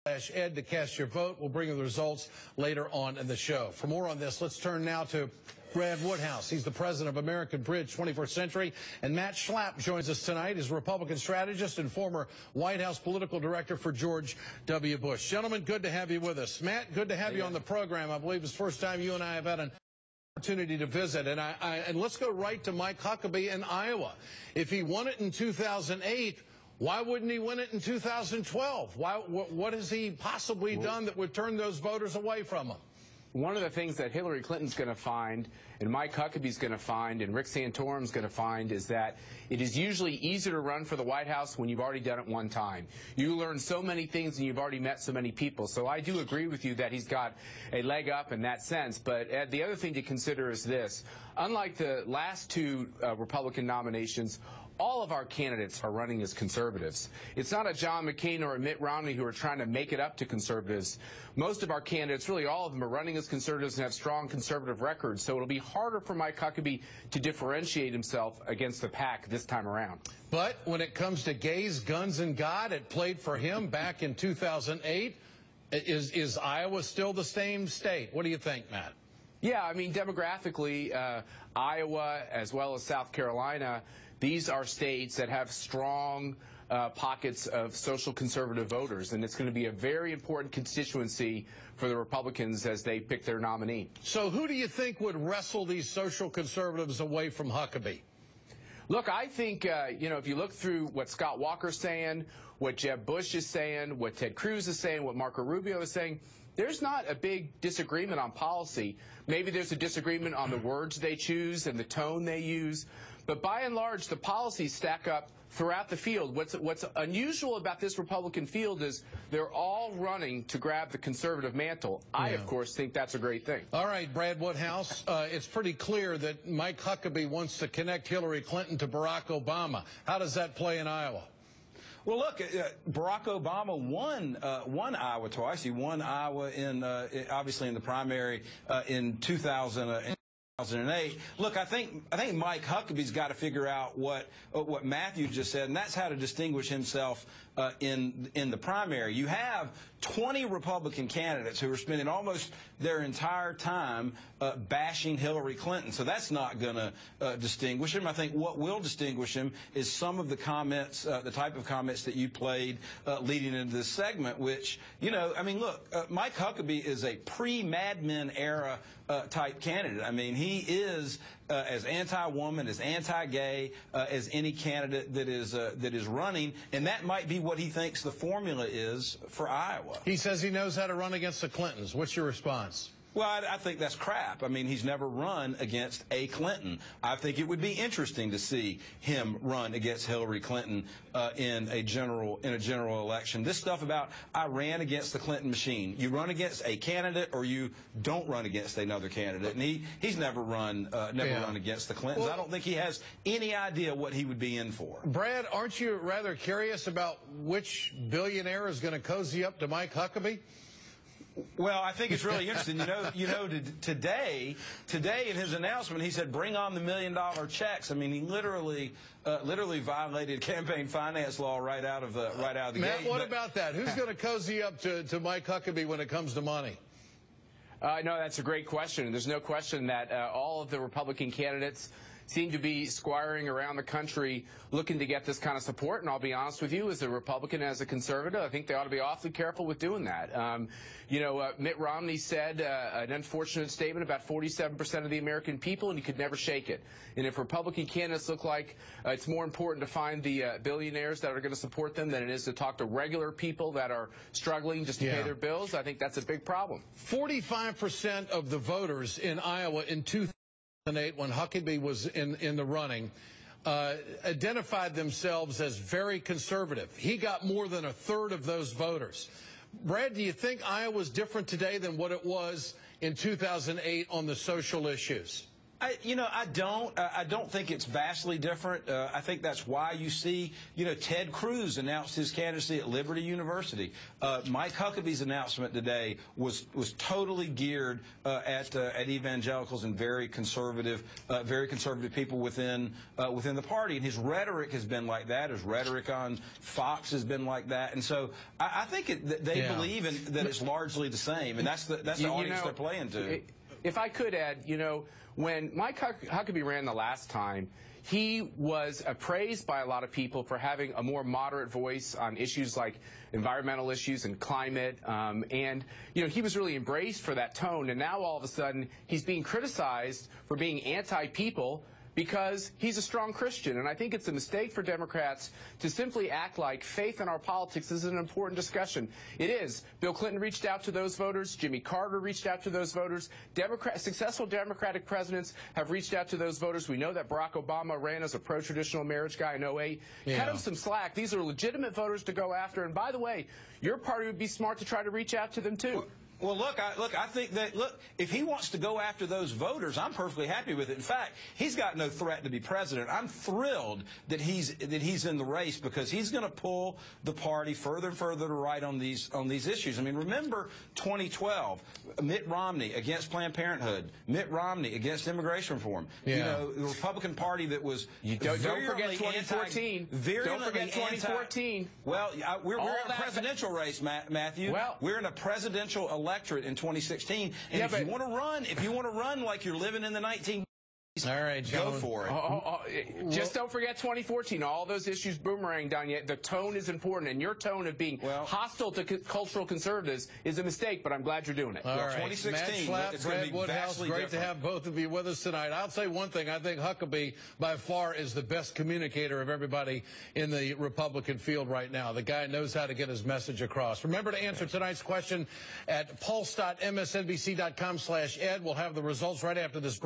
Ed to cast your vote. We'll bring you the results later on in the show. For more on this, let's turn now to Brad Woodhouse. He's the president of American Bridge 21st Century. And Matt Schlapp joins us tonight. He's a Republican strategist and former White House political director for George W. Bush. Gentlemen, good to have you with us. Matt, good to have you on the program. I believe it's the first time you and I have had an opportunity to visit. And let's go right to Mike Huckabee in Iowa. If he won it in 2008, why wouldn't he win it in 2012? What has he possibly done that would turn those voters away from him? One of the things that Hillary Clinton's going to find, and Mike Huckabee's going to find, and Rick Santorum's going to find, is that it is usually easier to run for the White House when you've already done it one time. You learn so many things and you've already met so many people. So I do agree with you that he's got a leg up in that sense. But the other thing to consider is this. Unlike the last two Republican nominations, all of our candidates are running as conservatives. It's not a John McCain or a Mitt Romney who are trying to make it up to conservatives. Most of our candidates, really all of them, are running as conservatives and have strong conservative records. So it'll be harder for Mike Huckabee to differentiate himself against the pack this time around. But when it comes to gays, guns, and God, it played for him back in 2008. Is Iowa still the same state? What do you think, Matt? Yeah, I mean, demographically, Iowa as well as South Carolina, these are states that have strong pockets of social conservative voters, and it's going to be a very important constituency for the Republicans as they pick their nominee. So who do you think would wrestle these social conservatives away from Huckabee? Look, I think, if you look through what Scott Walker's saying, what Jeb Bush is saying, what Ted Cruz is saying, what Marco Rubio is saying, there's not a big disagreement on policy. Maybe there's a disagreement on the words they choose and the tone they use. But by and large, the policies stack up throughout the field. What's unusual about this Republican field is they're all running to grab the conservative mantle. I, of course, think that's a great thing. All right, Brad Woodhouse, it's pretty clear that Mike Huckabee wants to connect Hillary Clinton to Barack Obama. How does that play in Iowa? Well, look, Barack Obama won Iowa twice. He won Iowa obviously in the primary in 2008. Look, I think Mike Huckabee's got to figure out what Matthew just said, and that's how to distinguish himself in the primary. You have 20 Republican candidates who are spending almost their entire time bashing Hillary Clinton, so that's not going to distinguish him. I think what will distinguish him is some of the comments, the type of comments that you played leading into this segment, which, I mean, look, Mike Huckabee is a pre-Mad Men era type candidate. I mean, he is as anti-woman, as anti-gay as any candidate that is running, and that might be what he thinks the formula is for Iowa. He says he knows how to run against the Clintons. What's your response? Well, I think that's crap. I mean, he's never run against a Clinton. I think it would be interesting to see him run against Hillary Clinton in a general election. This stuff about I ran against the Clinton machine. You run against a candidate or you don't run against another candidate. And he's never run against the Clintons. Well, I don't think he has any idea what he would be in for. Brad, aren't you rather curious about which billionaire is going to cozy up to Mike Huckabee? Well, I think it's really interesting. Today in his announcement, he said, "Bring on the $1 million checks." I mean, he literally violated campaign finance law right out of the gate. Matt, what about that? Who's going to cozy up to Mike Huckabee when it comes to money? No, that's a great question. There's no question that all of the Republican candidates seem to be squiring around the country looking to get this kind of support. And I'll be honest with you, as a Republican, as a conservative, I think they ought to be awfully careful with doing that. Mitt Romney said an unfortunate statement about 47% of the American people, and you could never shake it. And if Republican candidates look like it's more important to find the billionaires that are going to support them than it is to talk to regular people that are struggling just to pay their bills, I think that's a big problem. 45% of the voters in Iowa in 2008, when Huckabee was in the running, identified themselves as very conservative. He got more than a third of those voters. Brad, do you think Iowa's different today than what it was in 2008 on the social issues? I don't think it's vastly different. I think that's why you see, Ted Cruz announced his candidacy at Liberty University. Mike Huckabee's announcement today was totally geared at evangelicals and very conservative people within the party. And his rhetoric has been like that. His rhetoric on Fox has been like that. And so I think they believe that it's largely the same, and that's the audience they're playing to. If I could add, when Mike Huckabee ran the last time, he was appraised by a lot of people for having a more moderate voice on issues like environmental issues and climate, and he was really embraced for that tone. And now all of a sudden he's being criticized for being anti-people because he's a strong Christian. And I think it's a mistake for Democrats to simply act like faith in our politics is an important discussion. It is. Bill Clinton reached out to those voters. Jimmy Carter reached out to those voters. Successful Democratic presidents have reached out to those voters. We know that Barack Obama ran as a pro-traditional marriage guy in 08. Cut him some slack. These are legitimate voters to go after. And by the way, your party would be smart to try to reach out to them too. Well, I think that, if he wants to go after those voters, I'm perfectly happy with it. In fact, he's got no threat to be president. I'm thrilled that he's in the race, because he's going to pull the party further and further to right on these issues. I mean, remember 2012, Mitt Romney against Planned Parenthood, Mitt Romney against immigration reform. The Republican Party that was don't forget 2014. Don't forget 2014. Well, we're in a presidential race, Matthew. Well, we're in a presidential electorate in 2016, and if you want to run like you're living in the 19. All right, go for it. Just don't forget 2014. All those issues boomeranged on you. The tone is important, and your tone of being hostile to cultural conservatives is a mistake, but I'm glad you're doing it. All right. 2016, Matt Schlapp, Brad Woodhouse, great to have both of you with us tonight. I'll say one thing. I think Huckabee, by far, is the best communicator of everybody in the Republican field right now. The guy knows how to get his message across. Remember to answer tonight's question at pulse.msnbc.com/ed. We'll have the results right after this break.